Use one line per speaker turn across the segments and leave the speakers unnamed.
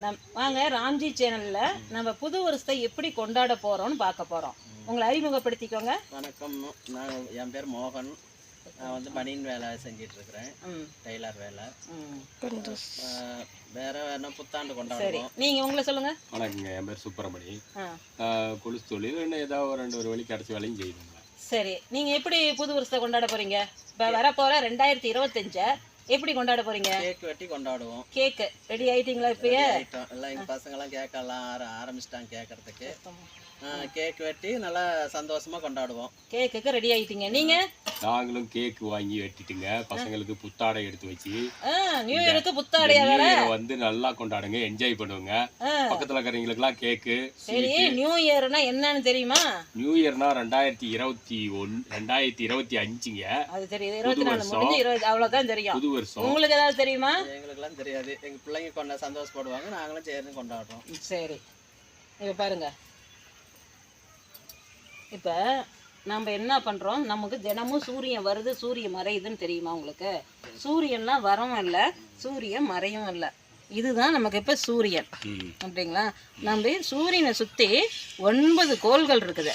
வாங்க ராம்ஜி சேனல்ல நம்ம புது வருஷத்தை எப்படி கொண்டாட போறோம்னு பார்க்க போறோம். உங்களை அறிமுகப்படுத்திக்கோங்க.
வணக்கம், நான் என் பேர் மோகன். நான் வந்து பனியன் வேலை செஞ்சிட்டு இருக்கிறேன், டெய்லர் வேலை. வேற என்ன புத்தாண்டு கொண்டாடுறோம்.
நீங்க உங்களை சொல்லுங்க.
வணக்கங்க, என் பேர் சுப்பிரமணி. கொலுசு தொழில் இன்னும் ஏதாவது ஒரு வழி கிடைச்ச வேலையும் செய்யுங்க.
சரி, நீங்க எப்படி புது வருஷத்தை கொண்டாட போறீங்க? இப்போ வரப்போற 2025 எப்படி கொண்டாட போறீங்க?
கேக் வெட்டி கொண்டாடுவோம்.
கேக் ரெடி ஆயிட்டீங்களா? இப்பயே
எல்லாம் எங்க பசங்க எல்லாம் கேட்கலாம் ஆரம்பிச்சிட்டாங்க கேட்கறதுக்கு. கேக் வெட்டி நல்லா சந்தோஷமா கொண்டாடுவோம்.
கேக்குக்கு ரெடி ஆயிட்டீங்க. நீங்க?
நாங்களும் கேக் வாங்கி வெட்டிட்டுங்க, பசங்களுக்கு புத்தாடை எடுத்து வச்சு
நியூ இயருக்கு புத்தாடையா வேற
வந்து நல்லா கொண்டாடுங்க, என்ஜாய் பண்ணுவாங்க. பக்கத்துல இருக்கிறவங்களுக்கு எல்லாம் கேக்கு.
சரி, நியூ இயர்னா என்னன்னு தெரியுமா?
நியூ இயர்னா 2025ங்க.
அது தெரியுது. 24 முடிஞ்சு 20 அவ்வளவுதான் தெரியும்.
புது வருஷம்.
உங்களுக்கு ஏதாவது தெரியுமா?
எங்களுக்கு எல்லாம் தெரியாது. எங்க பிள்ளைங்க கொண்டா சந்தோஷப்படுவாங்க, நாங்களும் சேர்ந்து கொண்டாடுறோம்.
சரி, இப்ப பாருங்க. இப்போ நம்ம என்ன பண்ணுறோம், நமக்கு தினமும் சூரியன் வருது சூரியன் மறையுதுன்னு தெரியுமா உங்களுக்கு? சூரியன்லாம் வரவும் இல்லை, சூரியன் மறையும் இல்லை. இதுதான் நமக்கு இப்போ சூரியன் அப்படிங்களா? நம்ம சூரியனை சுற்றி 9 கோள்கள் இருக்குது.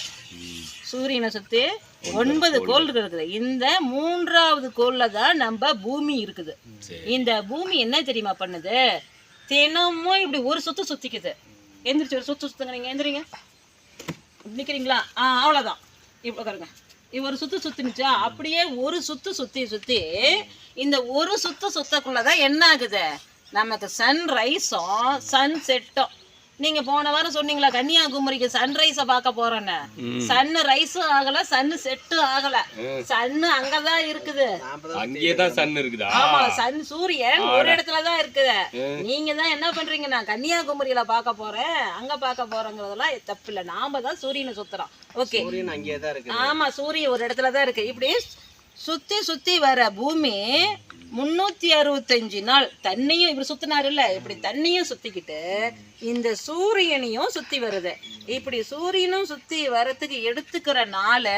சூரியனை சுற்றி 9 கோள்கள் இருக்குது. இந்த 3ஆவது கோளில் தான் நம்ம பூமி இருக்குது. இந்த பூமி என்ன தெரியுமா பண்ணுது? தினமும் இப்படி ஒரு சுற்று சுற்றிக்குது. எந்திரிச்சு ஒரு சுற்றுங்க. நீங்கள் எந்திரிங்க, நிற்கிறீங்களா? அவ்வளோதான். இப்போ பாருங்க, ஒரு சுற்று சுற்றினுச்சா, அப்படியே ஒரு சுற்று சுற்றி இந்த ஒரு சுத்தக்குள்ளதான் என்ன ஆகுது, நமக்கு சன்ரைஸும் சன் செட்டும். நீங்க போன வாரம் சொன்னீங்களா கன்னியாகுமரிக்கு சன்ரைஸை பார்க்க போறேன்னு. சன் ரைஸும் ஆகல, சன் செட்டும் ஆகல. சன்னு அங்கதான் இருக்குது.
அங்கேதான் சன் இருக்குதா?
ஆமா, சன் சூரியன் ஒரு இடத்துலதான் இருக்குது. நீங்க தான் என்ன பண்றீங்க, நான் கன்னியாகுமரியில பார்க்க போறேன் அங்க பார்க்க போறேங்கிறதெல்லாம் தப்பு இல்லை. நாம தான் சூரியனை சுத்துறோம். ஓகே,
சூரியன் அங்கேதான் இருக்கு.
ஆமா, சூரியன் ஒரு இடத்துலதான் இருக்கு. இப்படி சுத்தி வர பூமி 365 நாள் தண்ணியும் இப்படி சுத்தினாரு இல்ல, இப்படி தண்ணியும் சுத்திக்கிட்டு இந்த சூரியனையும் சுத்தி வருது. இப்படி சூரியனும் சுத்தி வரத்துக்கு எடுத்துக்கிற நாள்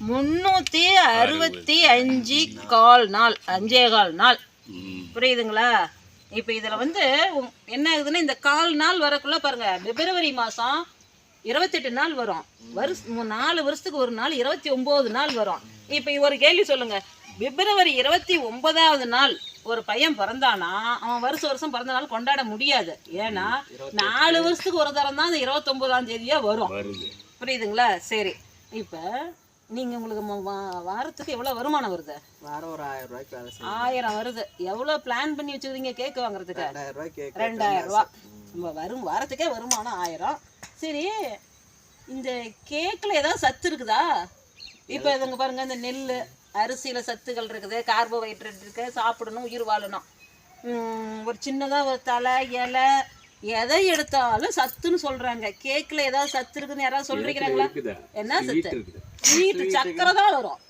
365 கால் நாள், 5.25 நாள். புரியுதுங்களா? இப்ப இதுல வந்து என்ன ஆகுதுன்னா, இந்த கால் நாள் வரக்குள்ள பாருங்க, பிப்ரவரி மாசம் 28 நாள் வரும். 4 வருஷத்துக்கு ஒரு நாள் 29 நாள் வரும். இப்ப ஒரு கேள்வி சொல்லுங்க, பிப்ரவரி 29வது நாள் ஒரு பையன் பிறந்தானா, அவன் வருஷம் பிறந்த நாள் கொண்டாட முடியாது. ஏன்னா 4 வருஷத்துக்கு ஒரு தரம் தான் அந்த 29ஆம் தேதியா வரும். புரியுதுங்களா? சரி, இப்ப நீங்க உங்களுக்கு வாரத்துக்கு எவ்வளவு வருமானம் வருது?
வாரம் ஒரு 1000 ரூபாய்க்கு வேலை செய்யணும்.
1000 வருது. எவ்வளவு பிளான் பண்ணி வச்சுக்கிறீங்க கேக் வாங்குறதுக்கு?
2000 ரூபாய் கேக்.
2000 ரூபா வரும். வாரத்துக்கே வருமானம் 1000. சரி, இந்த கேக்ல ஏதாவது சத்து இருக்குதா? இப்போ இதுங்க பாருங்க, இந்த நெல் அரிசியில சத்துக்கள் இருக்குது, கார்போஹைட்ரேட் இருக்கு, சாப்பிடணும், உயிர் வாழணும். ஒரு சின்னதாக ஒரு தலை இலை எதை எடுத்தாலும் சத்துன்னு சொல்றாங்க. கேக்ல ஏதாவது சத்து இருக்குன்னு யாராவது சொல்றீங்களா? என்ன சத்து? ஸ்வீட் சக்கரை தான் வரும்.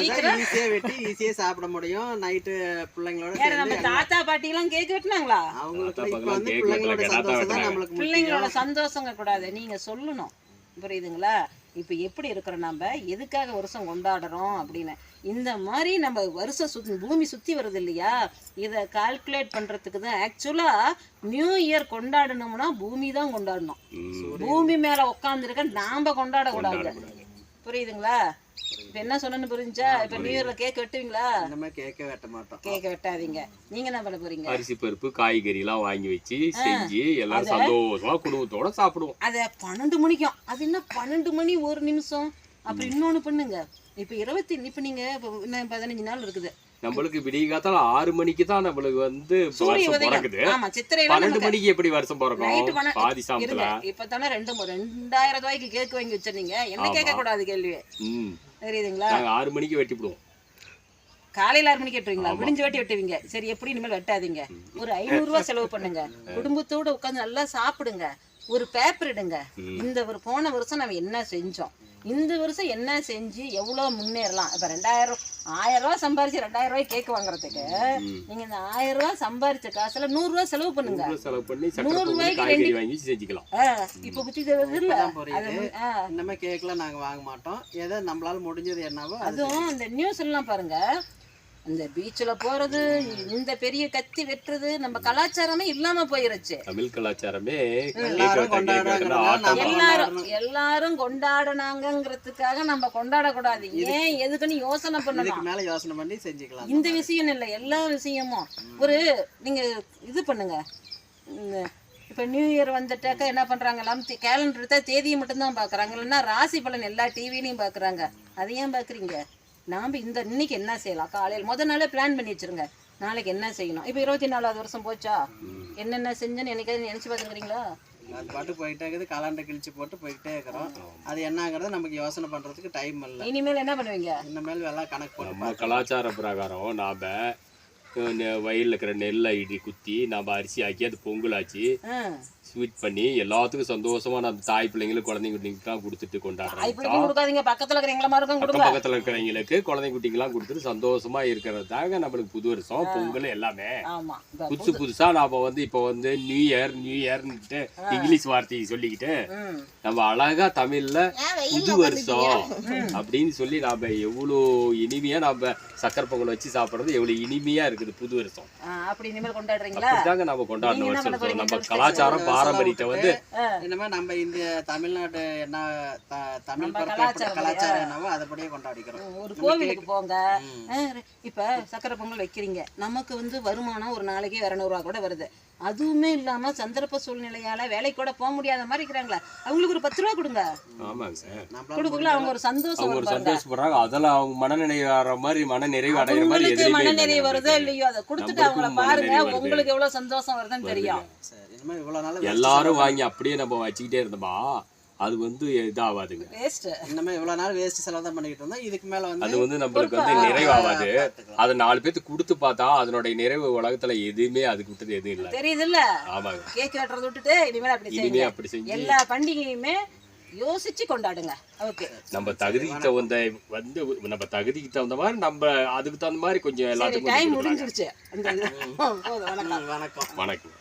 ஈஸியா வெட்டி ஈஸியா சாப்பிட முடியும். நைட்டு பிள்ளைங்களோட
நம்ம தாத்தா பாட்டி எல்லாம் கேக் வெட்டினாங்களா?
அவங்களுக்கு
பிள்ளைங்களோட சந்தோஷங்க கூடாது, நீங்க சொல்லணும். புரியுதுங்களா? இப்போ எப்படி இருக்கிறோம், நம்ம எதுக்காக வருஷம் கொண்டாடுறோம் அப்படின்னு. இந்த மாதிரி நம்ம வருஷம் பூமி சுற்றி வருது இல்லையா, இதை கால்குலேட் பண்ணுறதுக்கு தான். ஆக்சுவலாக நியூ இயர் கொண்டாடணும்னா பூமி தான் கொண்டாடணும். பூமி மேலே உட்காந்துருக்க நாம் கொண்டாடக்கூடாது. புரியுதுங்களா? இப்போ என்ன சொன்னு புரிஞ்சா? இப்போ நியூ இயர்ல கேக் வெட்டுவீங்களா?
கேக்க வெட்ட மாட்டோம்.
கேக் வெட்டாதீங்க. நீங்க என்ன பண்ண போறீங்க?
அரிசி பருப்பு காய்கறி எல்லாம் வாங்கி வச்சு செஞ்சு எல்லாரும் சந்தோஷமா குடும்பத்தோட சாப்பிடுவோம்.
அதை 12 மணிக்கும். அது என்ன 12 மணி 1 நிமிஷம்? அப்படி இன்னொன்னு பண்ணுங்க. இப்ப இப்ப நீங்க 15 நாள் இருக்குது.
நம்மளுக்கு விடிய காத்தால 6 மணிக்கு தான் நம்மளுக்கு வந்து வருஷம் பிறக்குது.
ஆமா, சித்திரை
12 மணிக்கு எப்படி வருஷம் பிறக்கும்? பாதி சாப்பிடல.
இப்பதானே 2000 ரூபாய்க்கு கேக் வாங்கி வச்சிருந்தீங்க. என்ன கேட்க கூடாது கேள்வி. தெரியுதுங்களா?
6 மணிக்கு வெட்டிவிடுவோம்.
காலையில 6 மணிக்கு வெட்டுவீங்களா? விடிஞ்சு வெட்டுவீங்க. சரி, எப்படி இனிமேல் வெட்டாதீங்க. ஒரு 500 ரூபாய் செலவு பண்ணுங்க. குடும்பத்தோட உட்காந்து நல்லா சாப்பிடுங்க. ஒரு பேப்பர் இடுங்க. இந்த போன வருஷம் நம்ம என்ன செஞ்சோம், இந்த வருஷம் என்ன செஞ்சு எவ்வளோ முன்னேறலாம். இப்போ 1000 ரூபா சம்பாரிச்சு 2000 ரூபாய் கேக் வாங்குறதுக்கு நீங்க இந்த 1000 ரூபாய் சம்பாரிச்ச காசுல 100 ரூபாய் செலவு பண்ணுங்க. 100 ரூபாய்க்கு 2 வாங்கி செஞ்சுக்கலாம். இப்போ புத்தி இல்ல,
இந்த மாதிரி கேக்லாம் நாங்க வாங்க மாட்டோம். ஏதோ நம்மளால முடிஞ்சது என்னவோ.
அதுவும் இந்த நியூஸ் எல்லாம் பாருங்க, இந்த பீச்சில் போறது, இந்த பெரிய கத்தி வெட்டுறது, நம்ம கலாச்சாரமே இல்லாம போயிருச்சு.
தமிழ் கலாச்சாரமே
எல்லாரும் கொண்டாடினாங்கிறதுக்காக நம்ம கொண்டாடக்கூடாது. ஏன் எதுக்குன்னு யோசனை பண்ணணும்.
மேல யோசனை பண்ணி செஞ்சுக்கலாம்.
இந்த விஷயம் இல்லை, எல்லா விஷயமும் ஒரு நீங்க இது பண்ணுங்க. இப்போ நியூ இயர் வந்துட்டாக்கா என்ன பண்ணுறாங்க, கேலண்டர் எடுத்தால் தேதியை மட்டும்தான் பார்க்குறாங்க, இல்லைன்னா ராசி பலன் எல்லா டிவிலையும் பார்க்குறாங்க. அதை ஏன் பார்க்குறீங்க? நாம் இன்னைக்கு என்ன செய்யலாம், காலையில் முதல் நாளே பிளான் பண்ணி வச்சுருங்க, நாளைக்கு என்ன செய்யணும். இப்போ 24வது வருஷம் போச்சா, என்னென்ன செஞ்சேன்னு என்னைக்காவது நினச்சி பார்த்துக்கிறீங்களா?
அது பாட்டு போயிட்டே இருக்குது, காலாண்டை கிழிச்சு போட்டு போயிட்டே இருக்கிறோம். அது என்னங்கிறது நமக்கு யோசனை பண்ணுறதுக்கு டைம் இல்லை.
இனிமேல் என்ன பண்ணுவீங்க?
இனிமேல் எல்லாம் கணக்கு போட்டு
நம்ம கலாச்சார பிரகாரம் நாம் வயலில் இருக்கிற நெல்லை இடி குத்தி நம்ம அரிசி ஆக்கி அது பொங்கல் ஆச்சு ஸ்வீட் பண்ணி எல்லாத்துக்கும் சந்தோஷமா நம்ம தாய் பிள்ளைங்களுக்கு குழந்தை குட்டிங்கெல்லாம் கொடுத்துட்டு கொண்டாடுறாங்க.
பக்கத்துல
இருக்கிறவங்களுக்கு குழந்தை குட்டிங்கெல்லாம் கொடுத்துட்டு சந்தோஷமா இருக்கிறதாங்க நம்மளுக்கு புது வருஷம் பொங்கல் எல்லாமே. புதுசா நாம இப்போ நியூ இயர்ன்ட்டு இங்கிலீஷ் வார்த்தையை சொல்லிக்கிட்டு நம்ம அழகா தமிழ்ல புது வருஷம் அப்படின்னு சொல்லி நாம எவ்வளவு இனிமையா நம்ம சக்கரை பொங்கல் வச்சு சாப்பிடுறது எவ்வளவு இனிமையா இருக்குது. புது வருஷம்
அப்படி இனிமேல் கொண்டாடுறீங்களா?
நம்ம கொண்டாடுற வருஷம் நம்ம கலாச்சாரம் பாரம்பரியத்தை
இனிமே நம்ம இந்திய தமிழ்நாடு என்ன தமிழ் கலாச்சாரம் என்னவோ அதபடியே கொண்டாடிக்கிறோம்.
ஒரு கோவிலுக்கு போங்க, இப்ப சக்கரை பொங்கல் வைக்கிறீங்க, நமக்கு வருமானம் ஒரு நாளைக்கு 200 ரூபா கூட வருது. அதுவுமே இல்லாம சந்தர்ப்ப சூழ்நிலையால வேலைக்கு கூட போக முடியாத மாதிரி இருக்கிறாங்களா, அவங்களுக்கு ஒரு 10 ரூபா கொடுங்க.
ஆமாங்க சார்,
கொடுக்கல அவங்க ஒரு
சந்தோஷப்படுறாங்க. அதெல்லாம் அவங்க மனநிறைவு ஆகிற மாதிரி மனநிறைவு அடைகிற மாதிரி
மனநிறைவு வருதோ இல்லையோ அதை கொடுத்துட்டு அவங்கள பாருங்க, உங்களுக்கு எவ்வளவு சந்தோஷம் வருதுன்னு தெரியும்.
எல்லாரும் வாங்கி அப்படியே நம்ம வச்சுக்கிட்டே இருந்தோமா அது இதாவாதுங்க.
இன்னமே இவ்வளவு நாள் வேஸ்ட் செலவு தான் பண்ணிட்டு இருந்தோம். இதுக்கு மேல
அது நம்மளுக்கு நிறைவாகாது. அதை 4 பேருக்கு கொடுத்து பார்த்தா அதனுடைய நிறைவு உலகத்துல எதுவுமே அதுக்கு விட்டது எதுவும் இல்லை.
தெரியுது இல்ல?
ஆமாங்க,
கேக் வெட்டுறத விட்டுட்டு இனிமேல் அப்படி செய்யுங்க. எல்லா பண்டிகையுமே யோசிச்சு கொண்டாடுங்க. ஓகே,
நம்ம தகுதிக்கு தகுந்த நம்ம தகுதிக்கு தகுந்த மாதிரி நம்ம அதுக்கு தகுந்த மாதிரி கொஞ்சம் எல்லாத்துக்கும்
டைம் முடிஞ்சிருச்சு.
வணக்கம்.
வணக்கம்.